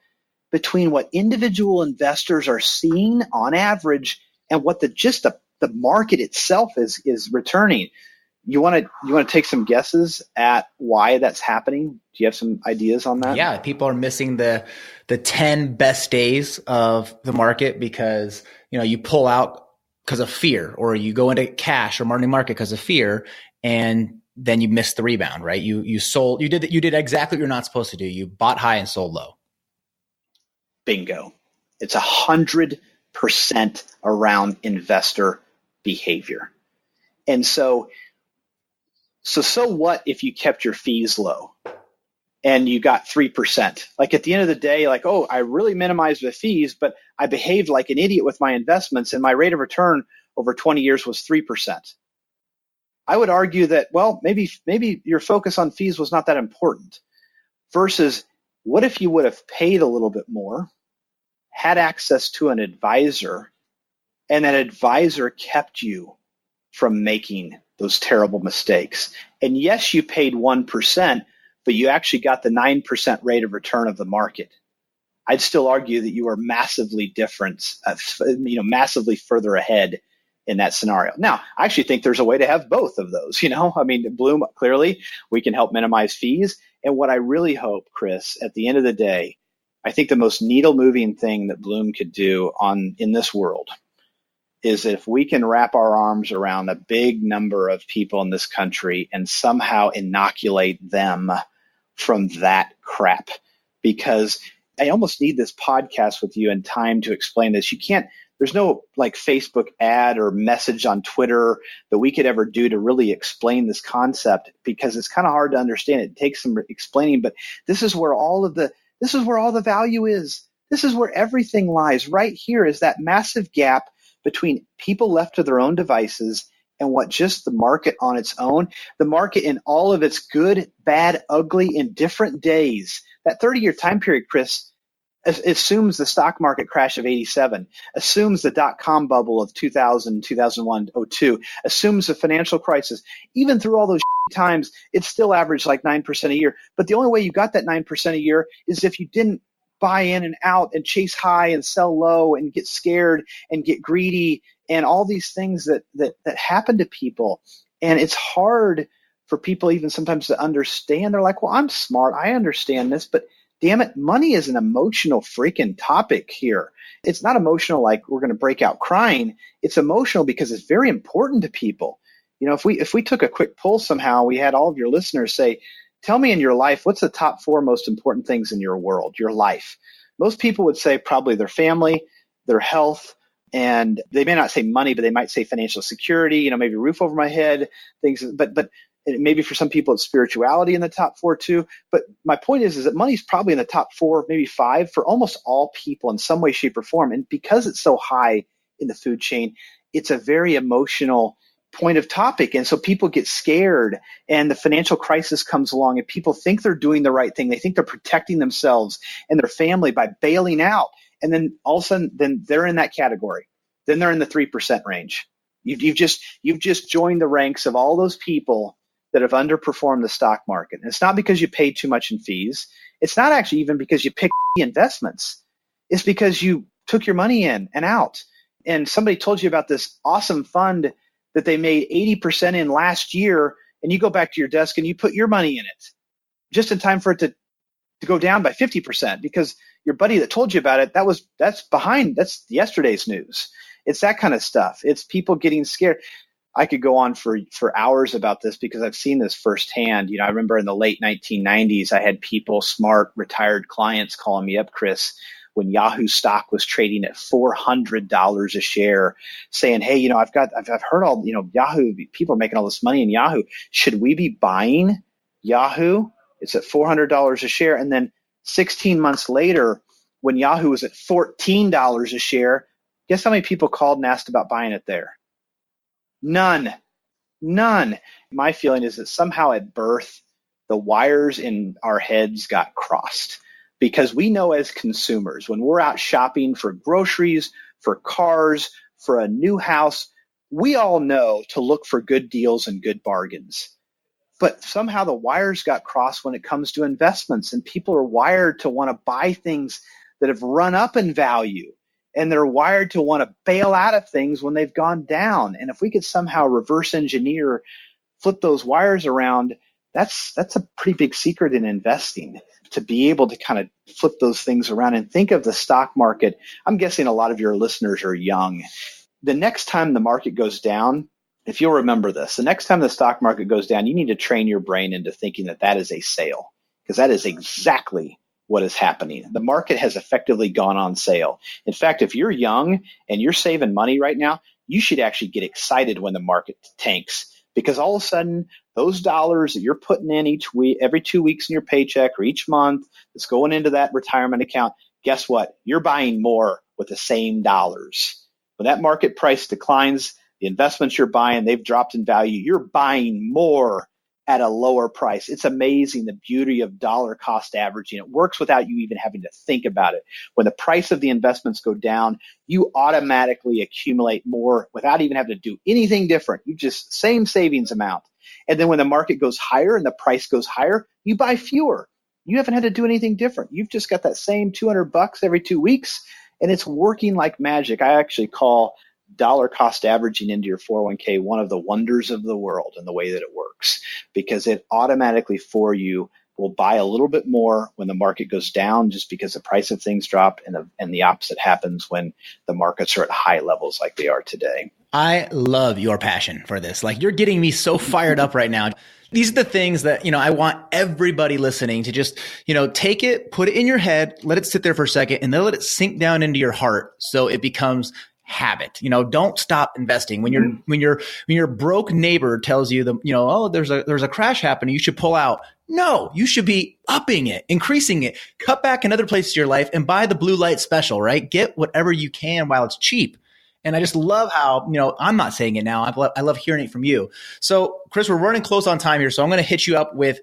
between what individual investors are seeing on average and what the market itself is returning. You want to take some guesses at why that's happening? Do you have some ideas on that? Yeah, people are missing the 10 best days of the market because you pull out because of fear, or you go into cash or money market because of fear, and then you miss the rebound, right? You did exactly what you're not supposed to do. You bought high and sold low. Bingo. It's 100% around investor behavior. And so what if you kept your fees low and you got 3%? Like, at the end of the day, like, oh, I really minimized the fees, but I behaved like an idiot with my investments, and my rate of return over 20 years was 3%. I would argue that, well, maybe your focus on fees was not that important, versus what if you would have paid a little bit more, had access to an advisor, and that advisor kept you from making those terrible mistakes. And yes, you paid 1%, but you actually got the 9% rate of return of the market. I'd still argue that you are massively different, massively further ahead in that scenario. Now, I actually think there's a way to have both of those. I mean, Blooom, clearly, we can help minimize fees. And what I really hope, Chris, at the end of the day, I think the most needle-moving thing that Blooom could do in this world is if we can wrap our arms around a big number of people in this country and somehow inoculate them from that crap. Because I almost need this podcast with you in time to explain this. There's no like Facebook ad or message on Twitter that we could ever do to really explain this concept, because it's kind of hard to understand. It takes some explaining, but this is where all the value is. This is where everything lies. Right here is that massive gap between people left to their own devices and what just the market on its own, the market in all of its good, bad, ugly, in different days, that 30-year time period, Chris, assumes the stock market crash of 87, assumes the dot-com bubble of 2000, 2001, 02, assumes the financial crisis. Even through all those times, it still averaged like 9% a year. But the only way you got that 9% a year is if you didn't buy in and out and chase high and sell low and get scared and get greedy and all these things that happen to people. And it's hard for people even sometimes to understand. They're like, well, I'm smart. I understand this, but damn it, money is an emotional freaking topic here. It's not emotional like we're going to break out crying. It's emotional because it's very important to people. You know, if we took a quick poll somehow, we had all of your listeners say, tell me in your life, what's the top 4 most important things in your world, your life? Most people would say probably their family, their health, and they may not say money, but they might say financial security, you know, maybe a roof over my head, things, but maybe for some people it's spirituality in the top 4 too. But my point is that money's probably in the top 4, maybe 5 for almost all people in some way, shape, or form. And because it's so high in the food chain, it's a very emotional point of topic. And so people get scared and the financial crisis comes along and people think they're doing the right thing. They think they're protecting themselves and their family by bailing out. And then all of a sudden, then they're in that category. Then they're in the 3% range. You've just joined the ranks of all those people that have underperformed the stock market. And it's not because you paid too much in fees. It's not actually even because you picked investments. It's because you took your money in and out. And somebody told you about this awesome fund that they made 80% in last year, and you go back to your desk and you put your money in it just in time for it to go down by 50% because your buddy that told you about it, that's yesterday's news. It's that kind of stuff. It's people getting scared. I could go on for hours about this because I've seen this firsthand. You know, I remember in the late 1990s, I had people, smart, retired clients calling me up, Chris, when Yahoo stock was trading at $400 a share, saying, hey, you know, I've heard all, you know, Yahoo, people are making all this money in Yahoo. Should we be buying Yahoo? It's at $400 a share. And then 16 months later, when Yahoo was at $14 a share, guess how many people called and asked about buying it there? None. My feeling is that somehow at birth, the wires in our heads got crossed because we know as consumers, when we're out shopping for groceries, for cars, for a new house, we all know to look for good deals and good bargains. But somehow the wires got crossed when it comes to investments, and people are wired to want to buy things that have run up in value. And they're wired to want to bail out of things when they've gone down. And if we could somehow reverse engineer, flip those wires around, that's a pretty big secret in investing, to be able to kind of flip those things around and think of the stock market. I'm guessing a lot of your listeners are young. The next time the market goes down, if you'll remember this, the next time the stock market goes down, you need to train your brain into thinking that is a sale, because that is exactly what is happening. The market has effectively gone on sale. In fact, if you're young and you're saving money right now, you should actually get excited when the market tanks, because all of a sudden those dollars that you're putting in each week, every 2 weeks in your paycheck or each month that's going into that retirement account, guess what? You're buying more with the same dollars. When that market price declines, the investments you're buying, they've dropped in value. You're buying more at a lower price. It's amazing, the beauty of dollar cost averaging. It works without you even having to think about it. When the price of the investments go down, you automatically accumulate more without even having to do anything different. You just same savings amount. And then when the market goes higher and the price goes higher, you buy fewer. You haven't had to do anything different. You've just got that same $200 every 2 weeks, and it's working like magic. I actually call dollar cost averaging into your 401k one of the wonders of the world in the way that it works, because it automatically for you will buy a little bit more when the market goes down, just because the price of things drop, and the opposite happens when the markets are at high levels like they are today. I love your passion for this. Like, you're getting me so fired up right now. These are the things that, you know, I want everybody listening to just, you know, take it, put it in your head, let it sit there for a second, and then let it sink down into your heart so it becomes habit. You know, don't stop investing. When your broke neighbor tells you oh, there's a crash happening, you should pull out. No, you should be upping it, increasing it, cut back in other places of your life and buy the blue light special, right? Get whatever you can while it's cheap. And I just love how, I'm not saying it now. I love hearing it from you. So Chris, we're running close on time here. So I'm going to hit you up with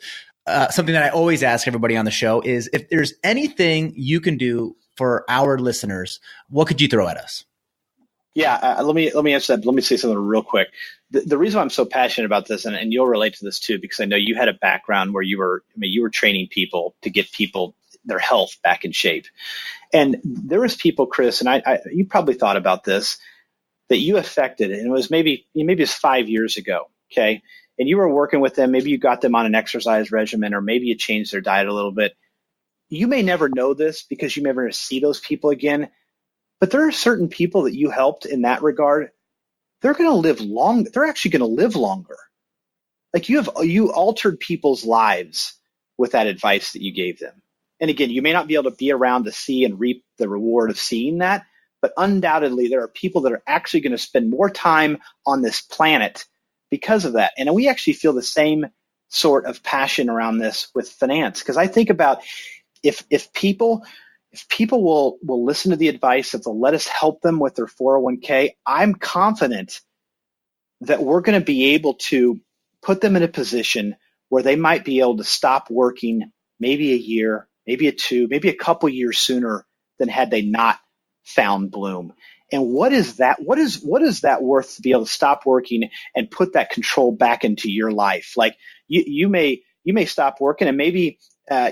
something that I always ask everybody on the show is if there's anything you can do for our listeners, what could you throw at us? Yeah, let me answer that. Let me say something real quick. The reason I'm so passionate about this, and you'll relate to this too, because I know you had a background where you were training people to get people their health back in shape. And there was people, Chris, and you probably thought about this, that you affected, and it was maybe it's 5 years ago, okay? And you were working with them, maybe you got them on an exercise regimen, or maybe you changed their diet a little bit. You may never know this because you may never see those people again. But there are certain people that you helped in that regard. They're going to live long. They're actually going to live longer. Like you altered people's lives with that advice that you gave them. And again, you may not be able to be around to see and reap the reward of seeing that, but undoubtedly there are people that are actually going to spend more time on this planet because of that. And we actually feel the same sort of passion around this with finance, because I think about if people will listen to the advice, if they'll let us help them with their 401k, I'm confident that we're going to be able to put them in a position where they might be able to stop working maybe a year, maybe maybe a couple years sooner than had they not found Blooom. And what is that? What is that worth to be able to stop working and put that control back into your life? Like you may stop working and maybe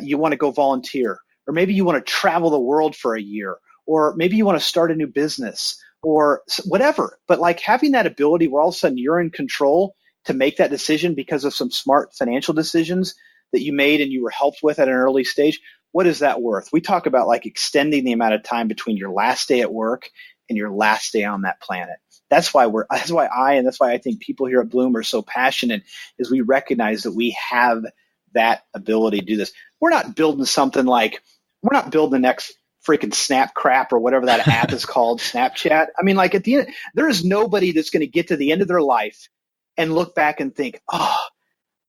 you want to go volunteer. Or maybe you want to travel the world for a year, or maybe you want to start a new business or whatever. But like having that ability where all of a sudden you're in control to make that decision because of some smart financial decisions that you made and you were helped with at an early stage, what is that worth? We talk about like extending the amount of time between your last day at work and your last day on that planet. That's why I think people here at Blooom are so passionate, is we recognize that we have that ability to do this. We're not building something like, we're not building the next freaking Snap crap or whatever that app is called, Snapchat. I mean, like at the end, there is nobody that's going to get to the end of their life and look back and think, oh,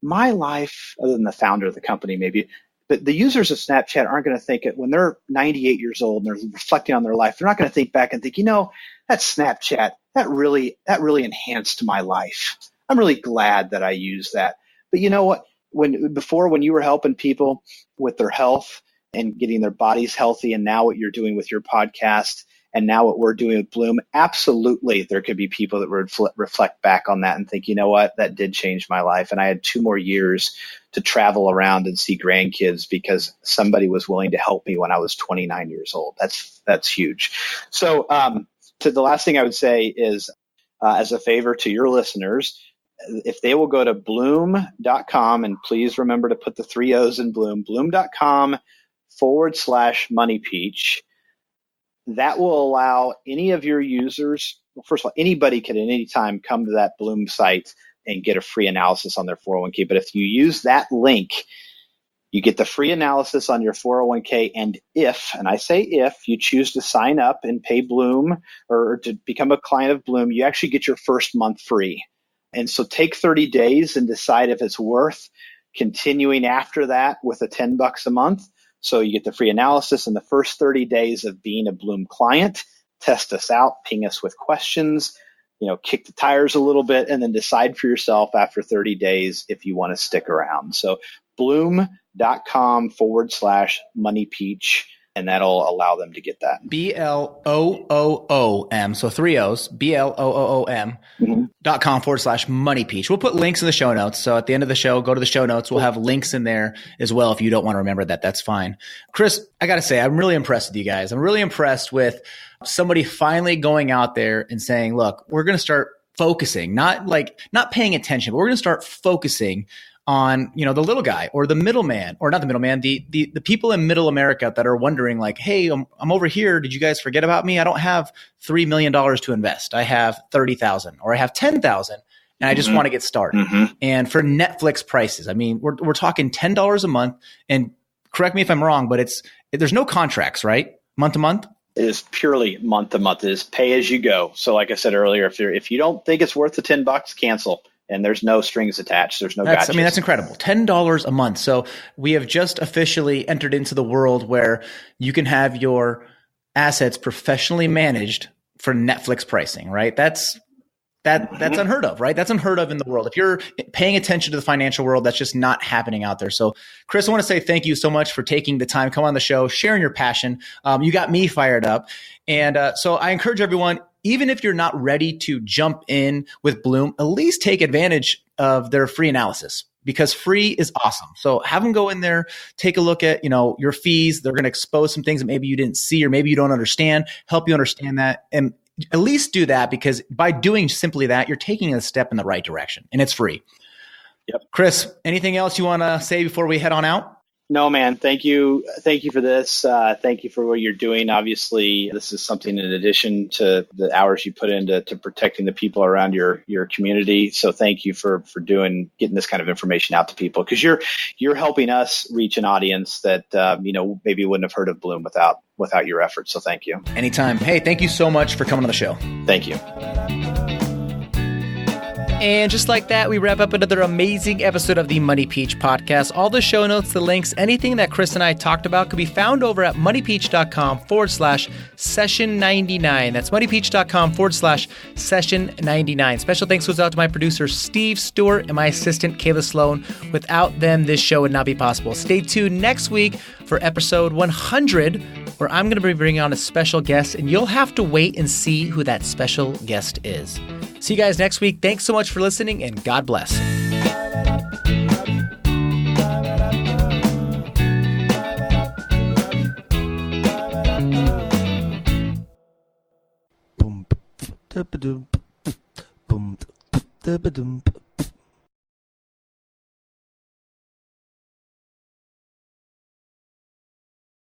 my life, other than the founder of the company maybe, but the users of Snapchat aren't going to think it when they're 98 years old and they're reflecting on their life. They're not going to think back and think, that Snapchat, that really enhanced my life. I'm really glad that I used that. But you know what? When you were helping people with their health and getting their bodies healthy, and now what you're doing with your podcast, and now what we're doing with Blooom, absolutely there could be people that would reflect back on that and think, you know what, that did change my life. And I had 2 more years to travel around and see grandkids because somebody was willing to help me when I was 29 years old. That's huge. So to the last thing I would say is, as a favor to your listeners, if they will go to Blooom.com, and please remember to put the 3 O's in Blooom, Blooom.com/MoneyPeach, that will allow any of your users, well, first of all, anybody can at any time come to that Blooom site and get a free analysis on their 401k. But if you use that link, you get the free analysis on your 401k. And and I say if you choose to sign up and pay Blooom or to become a client of Blooom, you actually get your first month free. And so take 30 days and decide if it's worth continuing after that with a $10 a month. So you get the free analysis in the first 30 days of being a Blooom client. Test us out, ping us with questions, kick the tires a little bit, and then decide for yourself after 30 days if you want to stick around. So Blooom.com/MoneyPeach. And that'll allow them to get that. BLOOOM. So 3 O's, BLOOOM .com/MoneyPeach. We'll put links in the show notes. So at the end of the show, go to the show notes. We'll have links in there as well. If you don't want to remember that, that's fine. Chris, I got to say, I'm really impressed with you guys. I'm really impressed with somebody finally going out there and saying, look, we're going to start focusing, not paying attention, but we're going to start focusing on, the little guy or the middleman, or not the middleman, the people in middle America that are wondering like, hey, I'm over here. Did you guys forget about me? I don't have $3 million to invest. I have 30,000 or I have 10,000 and I just want to get started. And for Netflix prices, I mean, we're talking $10 a month, and correct me if I'm wrong, but there's no contracts, right? Month to month? It is purely month to month. It is pay as you go. So like I said earlier, if you don't think it's worth the $10, cancel. And there's no strings attached. There's no gotchas. That's incredible. $10 a month. So we have just officially entered into the world where you can have your assets professionally managed for Netflix pricing, right? That's unheard of, right? That's unheard of in the world. If you're paying attention to the financial world, that's just not happening out there. So Chris, I want to say thank you so much for taking the time, come on the show, sharing your passion. You got me fired up. And so I encourage everyone, even if you're not ready to jump in with Blooom, at least take advantage of their free analysis, because free is awesome. So have them go in there, take a look at, your fees. They're going to expose some things that maybe you didn't see or maybe you don't understand, help you understand that. And at least do that, because by doing simply that, you're taking a step in the right direction, and it's free. Yep. Chris, anything else you want to say before we head on out? No, man. Thank you. Thank you for this. Thank you for what you're doing. Obviously, this is something in addition to the hours you put into protecting the people around your community. So thank you for getting this kind of information out to people, because you're helping us reach an audience that maybe wouldn't have heard of Blooom without your efforts. So thank you. Anytime. Hey, thank you so much for coming on the show. Thank you. And just like that, we wrap up another amazing episode of the Money Peach podcast. All the show notes, the links, anything that Chris and I talked about could be found over at moneypeach.com/session99. That's moneypeach.com/session99. Special thanks goes out to my producer, Steve Stewart, and my assistant, Kayla Sloan. Without them, this show would not be possible. Stay tuned next week for episode 100, where I'm going to be bringing on a special guest, and you'll have to wait and see who that special guest is. See you guys next week. Thanks so much for listening, and God bless. Boom, da-ba-doom, boom, da-ba-doom.